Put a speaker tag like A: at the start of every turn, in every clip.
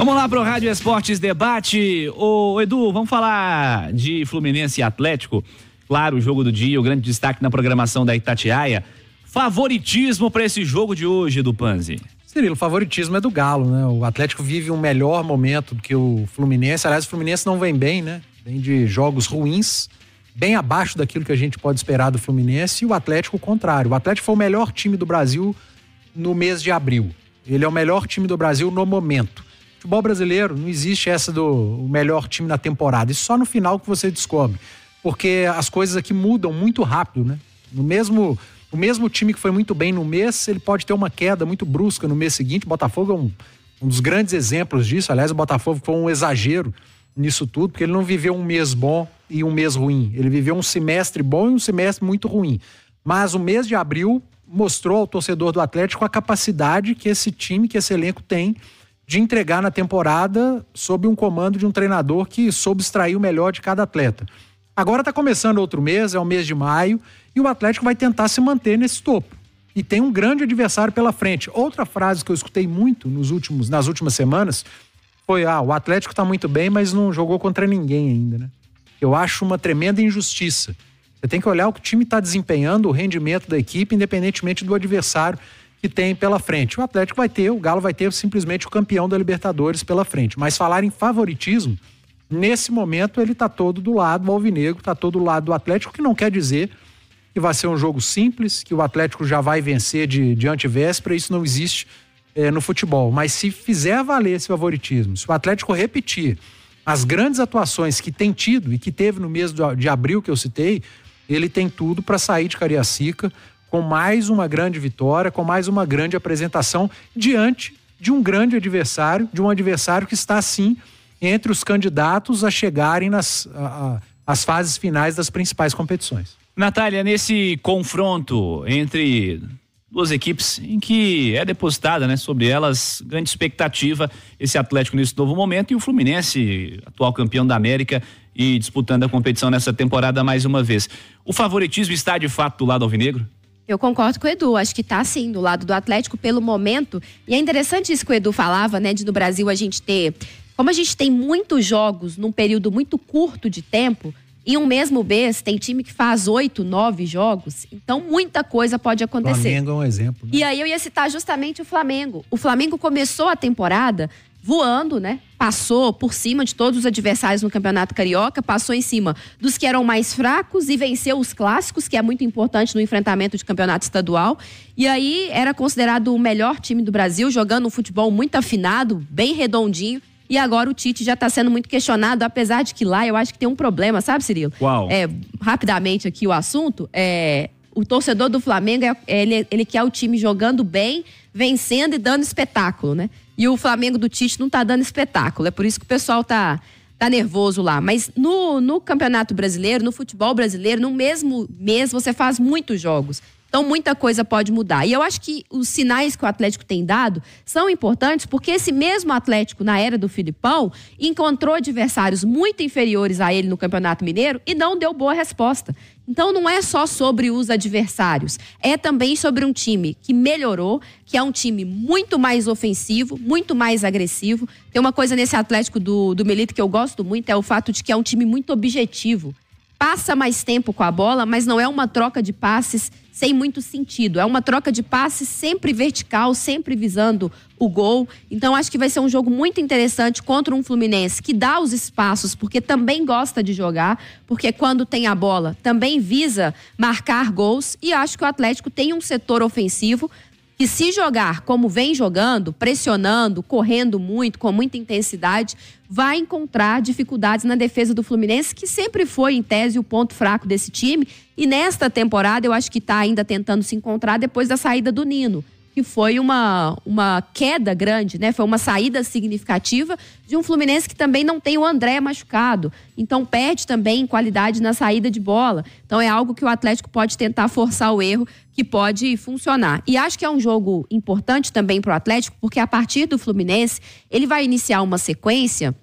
A: Vamos lá pro Rádio Esportes Debate. Ô Edu, vamos falar de Fluminense e Atlético. Claro, o jogo do dia, o grande destaque na programação da Itatiaia. Favoritismo para esse jogo de hoje, Edu Panzi?
B: Cirilo, o favoritismo é do Galo, né? O Atlético vive um melhor momento do que o Fluminense. Aliás, o Fluminense não vem bem, né? Vem de jogos ruins, bem abaixo daquilo que a gente pode esperar do Fluminense, e o Atlético o contrário. O Atlético foi o melhor time do Brasil no mês de abril. Ele é o melhor time do Brasil no momento. Futebol brasileiro, não existe essa do melhor time na temporada. Isso só no final que você descobre. Porque as coisas aqui mudam muito rápido, né? O mesmo time que foi muito bem no mês, ele pode ter uma queda muito brusca no mês seguinte. O Botafogo é um dos grandes exemplos disso. Aliás, o Botafogo foi um exagero nisso tudo, porque ele não viveu um mês bom e um mês ruim. Ele viveu um semestre bom e um semestre muito ruim. Mas o mês de abril mostrou ao torcedor do Atlético a capacidade que esse time, que esse elenco tem de entregar na temporada sob um comando de um treinador que soube extrair o melhor de cada atleta. Agora está começando outro mês, é o mês de maio, e o Atlético vai tentar se manter nesse topo. E tem um grande adversário pela frente. Outra frase que eu escutei muito nas últimas semanas foi: o Atlético está muito bem, mas não jogou contra ninguém ainda, né? Eu acho uma tremenda injustiça. Você tem que olhar o que o time está desempenhando, o rendimento da equipe, independentemente do adversário que tem pela frente. O Galo vai ter simplesmente o campeão da Libertadores pela frente. Mas falar em favoritismo, nesse momento ele está todo do lado do alvinegro, está todo do lado do Atlético, que não quer dizer que vai ser um jogo simples, que o Atlético já vai vencer de antevéspera. Isso não existe no futebol. Mas se fizer valer esse favoritismo, se o Atlético repetir as grandes atuações que tem tido e que teve no mês de abril que eu citei, ele tem tudo para sair de Cariacica com mais uma grande vitória, com mais uma grande apresentação diante de um grande adversário, de um adversário que está, sim, entre os candidatos a chegarem às fases finais das principais competições.
A: Natália, nesse confronto entre duas equipes em que é depositada, né, sobre elas grande expectativa, esse Atlético nesse novo momento e o Fluminense, atual campeão da América e disputando a competição nessa temporada mais uma vez. O favoritismo está de fato do lado alvinegro?
C: Eu concordo com o Edu, acho que tá sim do lado do Atlético pelo momento, e é interessante isso que o Edu falava, né, de no Brasil a gente ter, como a gente tem muitos jogos num período muito curto de tempo, em um mesmo mês tem time que faz 8, 9 jogos, então muita coisa pode acontecer. O
B: Flamengo é um exemplo, né?
C: E aí eu ia citar justamente o Flamengo. O Flamengo começou a temporada voando, né? Passou por cima de todos os adversários no Campeonato Carioca, passou em cima dos que eram mais fracos e venceu os clássicos, que é muito importante no enfrentamento de campeonato estadual. E aí era considerado o melhor time do Brasil, jogando um futebol muito afinado, bem redondinho. E agora o Tite já está sendo muito questionado, apesar de que lá eu acho que tem um problema, sabe, Cirilo?
A: Qual?
C: Rapidamente aqui o assunto, o torcedor do Flamengo, ele quer o time jogando bem, vencendo e dando espetáculo, né? E o Flamengo do Tite não tá dando espetáculo, é por isso que o pessoal tá nervoso lá. Mas no Campeonato Brasileiro, no futebol brasileiro, no mesmo mês você faz muitos jogos. Então muita coisa pode mudar. E eu acho que os sinais que o Atlético tem dado são importantes, porque esse mesmo Atlético, na era do Filipão, encontrou adversários muito inferiores a ele no Campeonato Mineiro e não deu boa resposta. Então não é só sobre os adversários, é também sobre um time que melhorou, que é um time muito mais ofensivo, muito mais agressivo. Tem uma coisa nesse Atlético do Milito que eu gosto muito, é o fato de que é um time muito objetivo. Passa mais tempo com a bola, mas não é uma troca de passes sem muito sentido. É uma troca de passes sempre vertical, sempre visando o gol. Então acho que vai ser um jogo muito interessante contra um Fluminense que dá os espaços, porque também gosta de jogar, porque quando tem a bola também visa marcar gols. E acho que o Atlético tem um setor ofensivo que, se jogar como vem jogando, pressionando, correndo muito, com muita intensidade, vai encontrar dificuldades na defesa do Fluminense, que sempre foi, em tese, o ponto fraco desse time. E nesta temporada eu acho que está ainda tentando se encontrar depois da saída do Nino, que foi uma queda grande, né? Foi uma saída significativa de um Fluminense que também não tem o André machucado. Então perde também qualidade na saída de bola. Então é algo que o Atlético pode tentar forçar o erro, que pode funcionar. E acho que é um jogo importante também para o Atlético, porque a partir do Fluminense ele vai iniciar uma sequência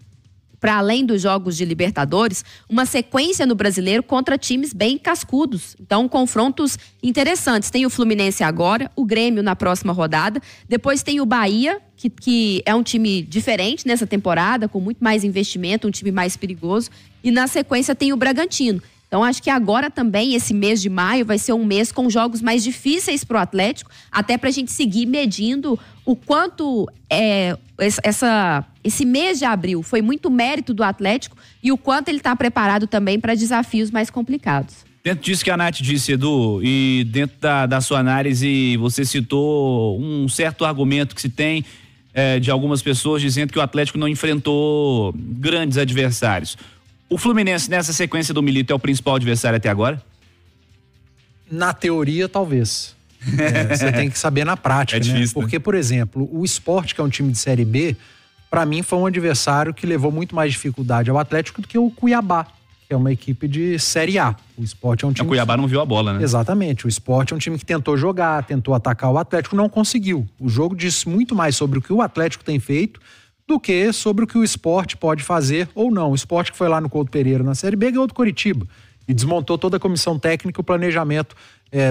C: para além dos jogos de Libertadores, uma sequência no Brasileiro contra times bem cascudos. Então, confrontos interessantes. Tem o Fluminense agora, o Grêmio na próxima rodada. Depois tem o Bahia, que é um time diferente nessa temporada, com muito mais investimento, um time mais perigoso. E na sequência tem o Bragantino. Então, acho que agora também, esse mês de maio, vai ser um mês com jogos mais difíceis para o Atlético, até para a gente seguir medindo o quanto esse mês de abril foi muito mérito do Atlético e o quanto ele está preparado também para desafios mais complicados.
A: Dentro disso que a Nath disse, Edu, e dentro da sua análise, você citou um certo argumento que se tem de algumas pessoas dizendo que o Atlético não enfrentou grandes adversários. O Fluminense, nessa sequência do Milito, é o principal adversário até agora?
B: Na teoria, talvez. Você tem que saber na prática,
A: é difícil,
B: né? Porque, por exemplo, o Sport, que é um time de Série B, para mim foi um adversário que levou muito mais dificuldade ao Atlético do que o Cuiabá, que é uma equipe de Série A. O Sport é um time...
A: O Cuiabá não viu a bola, né?
B: Exatamente. O Sport é um time que tentou jogar, tentou atacar o Atlético, não conseguiu. O jogo diz muito mais sobre o que o Atlético tem feito do que sobre o que o Sport pode fazer ou não. O Sport que foi lá no Couto Pereira na Série B ganhou do Coritiba e desmontou toda a comissão técnica e o planejamento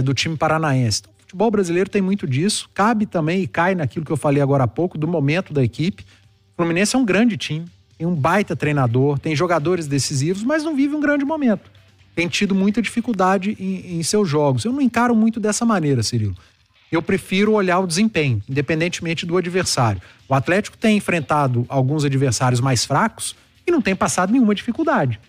B: do time paranaense. Então, o futebol brasileiro tem muito disso, cabe também e cai naquilo que eu falei agora há pouco, do momento da equipe. O Fluminense é um grande time, tem um baita treinador, tem jogadores decisivos, mas não vive um grande momento. Tem tido muita dificuldade em seus jogos. Eu não encaro muito dessa maneira, Cirilo. Eu prefiro olhar o desempenho, independentemente do adversário. O Atlético tem enfrentado alguns adversários mais fracos e não tem passado nenhuma dificuldade.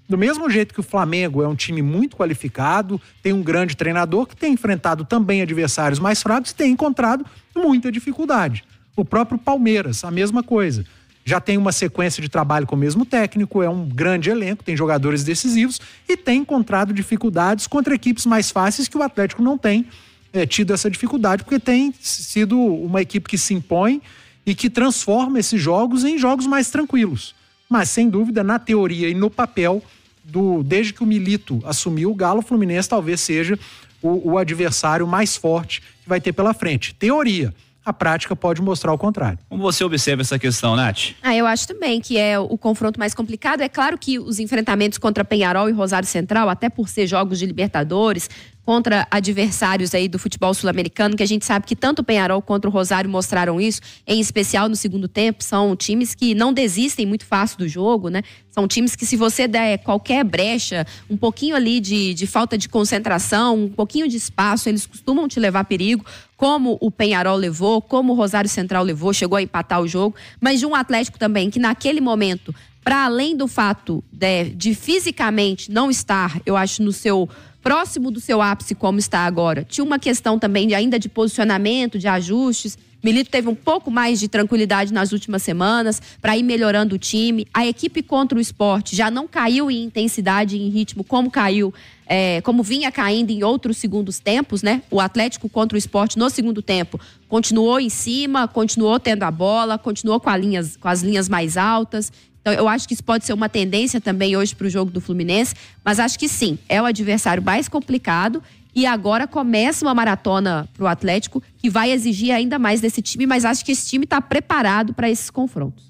B: Do mesmo jeito que o Flamengo é um time muito qualificado, tem um grande treinador que tem enfrentado também adversários mais fracos e tem encontrado muita dificuldade. O próprio Palmeiras, a mesma coisa. Já tem uma sequência de trabalho com o mesmo técnico, é um grande elenco, tem jogadores decisivos e tem encontrado dificuldades contra equipes mais fáceis que o Atlético não tem tido essa dificuldade, porque tem sido uma equipe que se impõe e que transforma esses jogos em jogos mais tranquilos. Mas, sem dúvida, na teoria e no papel, desde que o Milito assumiu o Galo, o Fluminense talvez seja o adversário mais forte que vai ter pela frente. Teoria. A prática pode mostrar o contrário.
A: Como você observa essa questão, Nath?
C: Eu acho também que é o confronto mais complicado. É claro que os enfrentamentos contra Peñarol e Rosário Central, até por ser jogos de Libertadores, contra adversários aí do futebol sul-americano, que a gente sabe que tanto o Peñarol quanto o Rosário mostraram isso, em especial no segundo tempo, são times que não desistem muito fácil do jogo, né? São times que, se você der qualquer brecha, um pouquinho ali de falta de concentração, um pouquinho de espaço, eles costumam te levar perigo, como o Peñarol levou, como o Rosário Central levou, chegou a empatar o jogo, mas de um Atlético também que naquele momento, para além do fato de fisicamente não estar, eu acho, próximo do seu ápice como está agora, tinha uma questão também ainda de posicionamento, de ajustes. Milito teve um pouco mais de tranquilidade nas últimas semanas para ir melhorando o time. A equipe contra o Sport já não caiu em intensidade e em ritmo como caiu, como vinha caindo em outros segundos tempos, né? O Atlético contra o Sport no segundo tempo continuou em cima, continuou tendo a bola, continuou com as linhas mais altas. Então, eu acho que isso pode ser uma tendência também hoje para o jogo do Fluminense, mas acho que sim, é o adversário mais complicado e agora começa uma maratona para o Atlético que vai exigir ainda mais desse time, mas acho que esse time está preparado para esses confrontos.